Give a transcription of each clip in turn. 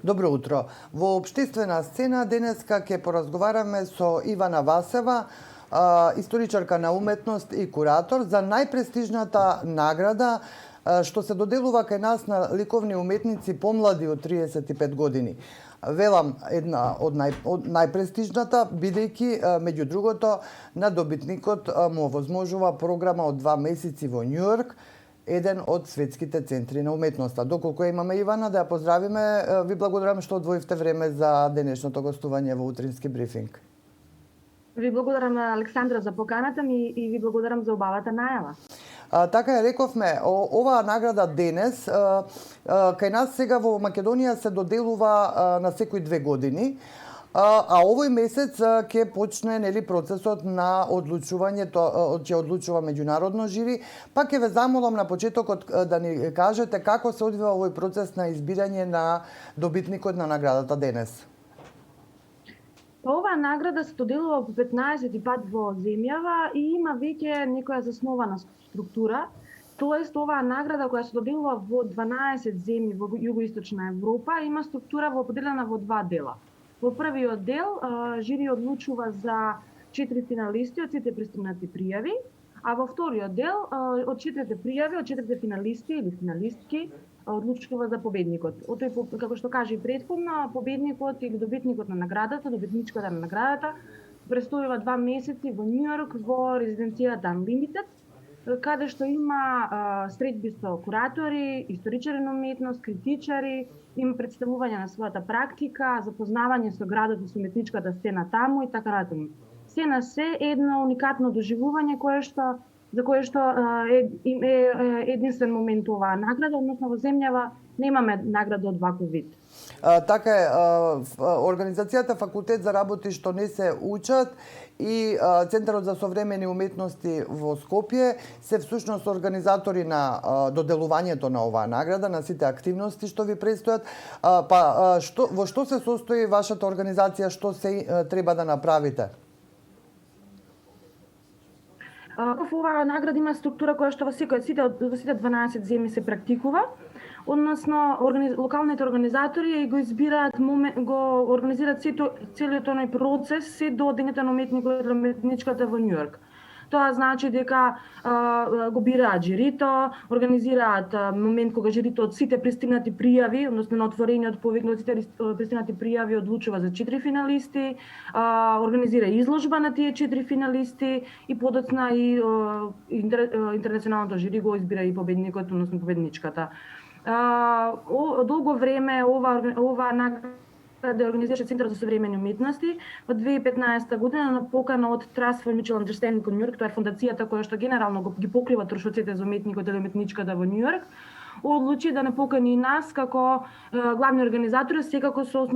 Добро утро. Во општествена сцена денеска ќе поразговараме со Ивана Васева, историчарка на уметност и куратор за најпрестижната награда што се доделува кај нас на ликовни уметници помлади од 35 години. Велам една од најпрестижната, бидејќи меѓу другото на добитникот му овозможува програма од 2 месеци во Њујорк, еден од светските центри на уметноста. Доколку имаме Ивана, да ја поздравиме, ви благодарам што одвоивте време за денешното гостување во утрински брифинг. Ви благодарам, Александра, за поканата ми и ви благодарам за убавата најава. Така ја рековме, оваа награда денес, кај нас сега во Македонија се доделува на секои 2 години, а овој месец ќе почне процесот на одлучувањето, ќе одлучува меѓународно жири. Па ќе ве замолам на почетокот да ни кажете како се одвива овој процес на избирање на добитникот на наградата денес. Оваа награда се доделува по 15 пат во земјава и има веќе некоја заснована структура. Тоест, оваа награда која се доделува во 12 земји во југоисточна Европа има структура поделена во 2 дела. Во првиот дел жири одлучува за 4 финалисти од сите пристигнати пријави, а во вториот дел од 4 финалисти или финалистки одлучува за победникот. Како што кажа и претходно, победникот или добитникот на наградата, добитничката на наградата, престојува 2 месеци во Њујорк во резиденцијата Unlimited, каде што има средби со куратори, историчари на уметност, критичари, има представување на својата практика, запознавање со градот и со уметничката сцена таму и така натаму. Се на се едно уникатно доживување за кое што е единствен момент оваа награда, односно во земјава немаме награда од ваков вид. Така е, организацијата Факултет за работи што не се учат и Центарот за современи уметности во Скопје се всушност организатори на доделувањето на оваа награда, на сите активности што ви престојат. Во што се состои вашата организација, што се треба да направите? Оваа награда има структура која што во сите 12 земји се практикува. Односно, локалните организатори го избираат, го организираат целиот оној процес се до денето на уметникот или уметничката во Њујорк. Тоа значи дека го бираат жирито, организираат момент кога жирито од сите пристигнати пријави, односно на отворениот повик од сите пристигнати пријави одлучува за 4 финалисти, организира изложба на тие 4 финалисти и подоцна и интернационалното жири го избира и победникот, односно победничката. Долго време оваа награда организираше Центарот за современи уметности. Во 2015 година на покана од Trust for Mutual Understanding во Њујорк, тоа е фондацијата која што генерално ги покрива трошоците за уметникот и уметничката во Њујорк, одлучи да не покани и нас како главни организатори, секако со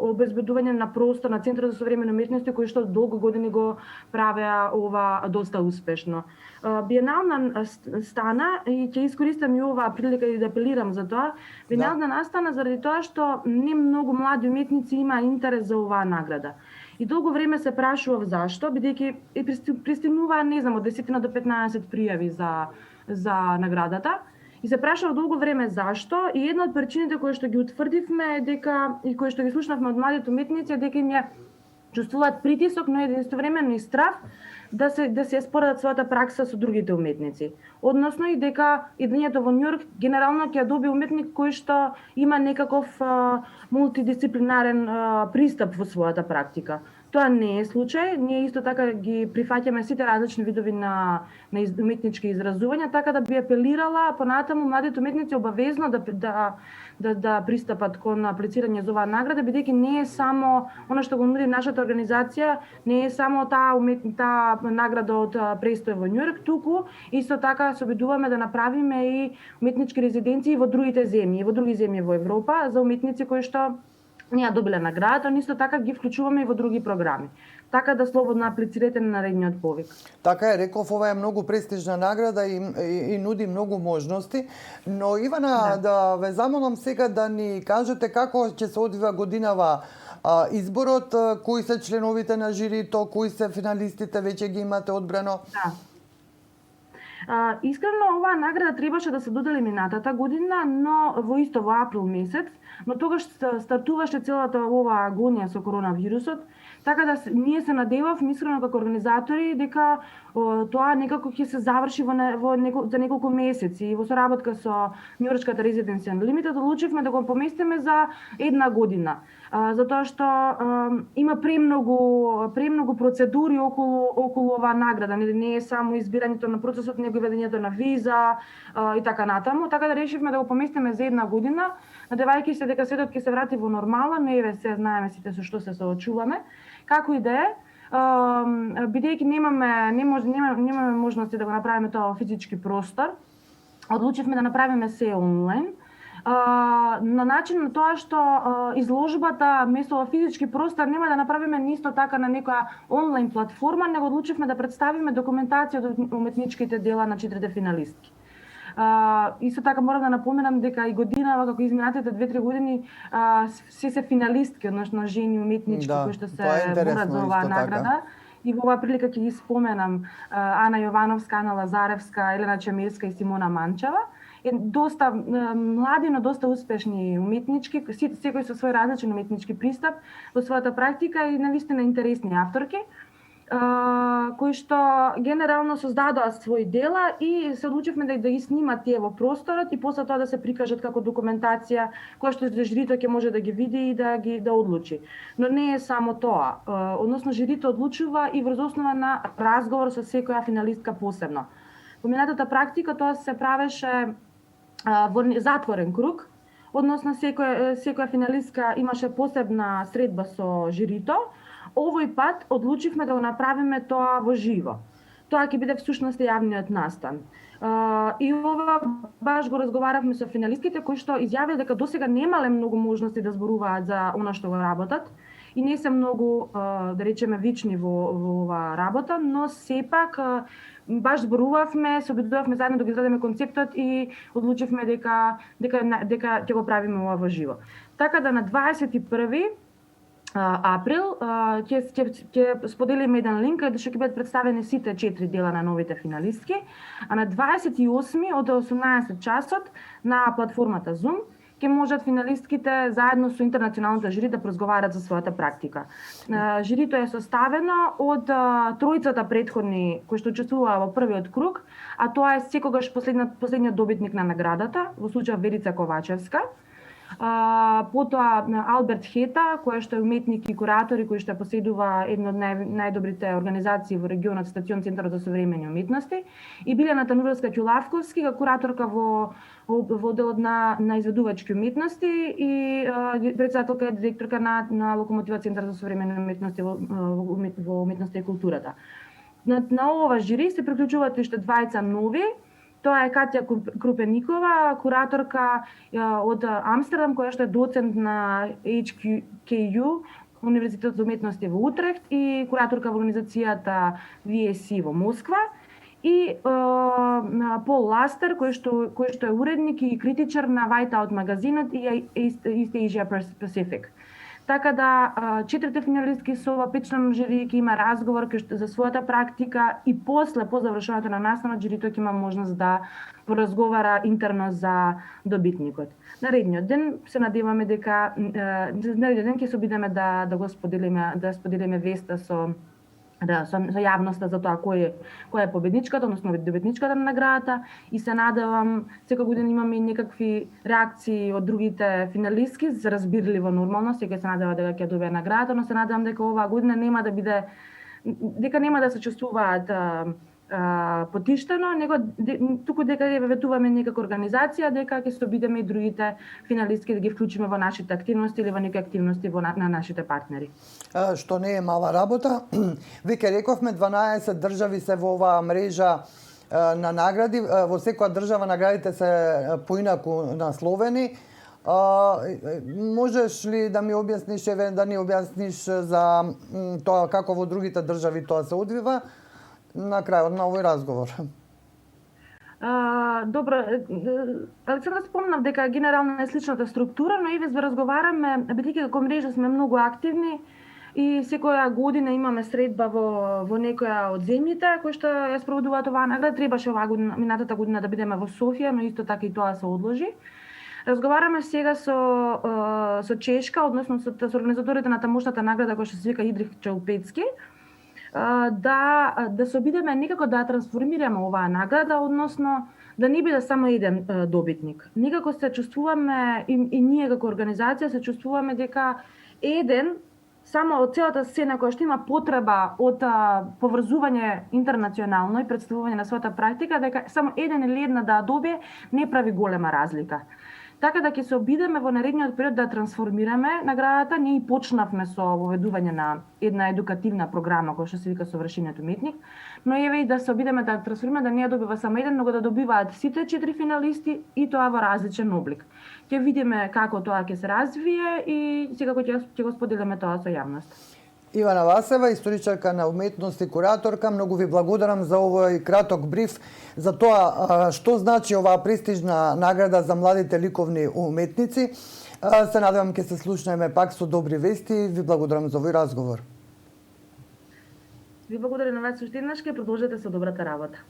обезбедување на простор на Центарот за современи уметности кој што долго години го правеа ова доста успешно. Биенална стана и ќе искористам и оваа прилика и да апелирам за тоа. Биенална настана заради тоа што не многу млади уметници има интерес за оваа награда. И долго време се прашував зашто, бидејќи пристигнуваа, не знам, од 10 до 15 пријави за наградата. И се прашував долго време зашто, и една од причините кои што ги утврдивме и кои што ги слушнавме од младите уметници е дека им ја чувствуваат притисок, но едновремено и страв да се споредат својата пракса со другите уметници. Односно и дека идењето во Њујорк генерално ќе доби уметник кој што има некаков мултидисциплинарен пристап во својата практика. Тоа не е случај. Ние исто така ги прифаќаме сите различни видови на уметнички изразувања, така да би апелирала понатаму младите уметници обавезно да пристапат кон аплицирање за оваа награда, бидејќи не е само она што го нуди нашата организација, не е само таа награда од престој во Њујорк, туку исто така се обидуваме да направиме и уметнички резиденции во другите земји, во други земји во Европа за уметници кои што не ја добиле наградата, но исто така ги вклучуваме и во други програми. Така да слободно аплицирате на наредниот повик. Така е, реков, ова е многу престижна награда и нуди многу можности. Но Ивана, да ве замолам сега да ни кажете како ќе се одвива годинава изборот, кои се членовите на жирито, кои се финалистите, веќе ги имате одбрано? Да. Искрено, оваа награда требаше да се додели минатата година, но во април месец, но тогаш стартуваше целата оваа агонија со коронавирусот, така да ние се надевавме искрено како организатори дека тоа некако ќе се заврши за неколку месеци и во соработка со Њујоршката Residency Unlimited одлучивме да го поместиме за една година. Затоа што има премногу процедури околу оваа награда, не е само избирањето на процесот, него и ведењето на виза и така натаму, така да решивме да го поместиме за една година, надевајќи се дека светот ќе се врати во нормала, но еве се знаеме сите со што се соочуваме. Како и да е, бидејќи немаме можности да го направиме тоа во физички простор, одлучивме да направиме се онлайн, на начин на тоа што изложбата место во физички простор нема да направиме исто така на некоја онлайн платформа, него одлучивме да представиме документација од уметничките дела на 4 финалистки. Исто така морам да напоменам дека и годинава, како изминатите 2-3 години, се финалистки, односно жени уметнички кои што се борат за оваа награда. И во оваа прилика ќе ги споменам Ана Јовановска, Ана Лазаревска, Елена Чемирска и Симона Манчева. Доста млади, но доста успешни уметнички, секој со свој различен уметнички пристап во својата практика и навистина интересни авторки, кои што генерално создадоа своји дела и се одлучивме да ги снимат тие во просторот и после тоа да се прикажат како документација која што жирито ќе може да ги види и да одлучи. Но не е само тоа. Односно жирито одлучува и врз основа на разговор со секоја финалистка посебно. Во минатата практика тоа се правеше во затворен круг, односно секоја финалистка имаше посебна средба со жирито. Овој пат одлучивме да го направиме тоа во живо. Тоа ќе биде всушност јавниот настан. И ова баш го разговаравме со финалистките кои што изјавија дека досега немале многу можности да зборуваат за она што го работат и не се многу, да речеме, вични во оваа работа, но сепак баш зборувавме, се обидувавме заедно да го изградиме концептот и одлучивме дека ќе го правиме ова во живо. Така да на 21 април ќе споделиме еден линк каде што ќе бидат представени сите 4 дела на новите финалистки, а на 28 од 18 часот на платформата Zoom ќе можат финалистките заедно со интернационалното жири да разговарат за својата практика. Жирито е составено од тројцата претходни кои што учествуваа во првиот круг, а тоа е секогаш последниот добитник на наградата, во случај Верица Ковачевска. Потоа Алберт Хета, кој што е уметник и куратор и кој што поседува една од најдобрите организации во регионот Стацион Центарот за современи уметности, и Билјана Тануровска Ќулавковски, кураторка во делот на изведувачки уметности и председателка и директорка на Локомотива Центар за современи уметности во уметноста и културата. На ова жири се приклучуваат уште двајца нови. Тоа е Катја Крупеникова, кураторка од Амстердам, која што е доцент на HKU, Универзитетот за уметности во Утрехт, и кураторка во организацијата VSC во Москва, и Пол Ластер, кој што е уредник и критичар на Whiteout магазинот и East Asia Pacific. Така да, 4 финалистки со ова 5-члено жири ќе има разговор за својата практика и по завршувањето на настанот жирито ќе има можност да поразговара интерно за добитникот. Наредниот ден се надеваме дека ќе се обидеме да го споделиме веста со јавноста за тоа која е победничката, односно добитничката на наградата, и се надевам секоја година имаме и некакви реакции од другите финалистки, разбирливо нормално, секој се надева дека ќе добие наградата, но се надевам дека оваа година нема да се чувствуваат потиштено, него туку дека ветуваме некако организација, дека ќе се обидеме и другите финалистки да ги вклучиме во нашите активности или во некои активности на нашите партнери. Што не е мала работа. Веќе рековме 12 држави се во оваа мрежа на награди. Во секоја држава наградите се поинаку насловени. Можеш ли да ми објасниш, да ни објасниш за тоа како во другите држави тоа се одвива на крајот на овој разговор? Добро, Александра, спомнав дека генерално е сличната структура, но и вез разговараме, бидејќи како мрежа сме многу активни и секоја година имаме средба во некоја од земјите кои што ја спроведуваат оваа награда. Требаше оваа година, минатата година да бидеме во Софија, но исто така и тоа се одложи. Разговараме сега со Чешка, односно со организаторите на тамошната награда која што се вика Идрих Челпецки, да се обидеме некако да трансформираме оваа награда, односно да не биде само еден добитник. Некако се чувствуваме и ние како организација се чувствуваме дека еден само од целата сцена која што има потреба од поврзување интернационално и представување на својата практика, дека само еден или една да добие не прави голема разлика. Така да ќе се обидеме во наредниот период да трансформираме наградата. Ние и почнавме со воведување на една едукативна програма која што се вика Совршениот уметник, но еве и да се обидеме да трансформираме, да не ја добива само еден, но да добиваат сите 4 финалисти и тоа во различен облик. Ќе видиме како тоа ќе се развие и секако ќе го споделиме тоа со јавноста. Ивана Васева, историчарка на уметност и кураторка, многу ви благодарам за овој краток бриф за тоа што значи оваа престижна награда за младите ликовни уметници. Се надевам ќе се слушнеме пак со добри вести. Ви благодарам за овој разговор. Ви благодарам на вас уште еднаш, продолжете со добрата работа.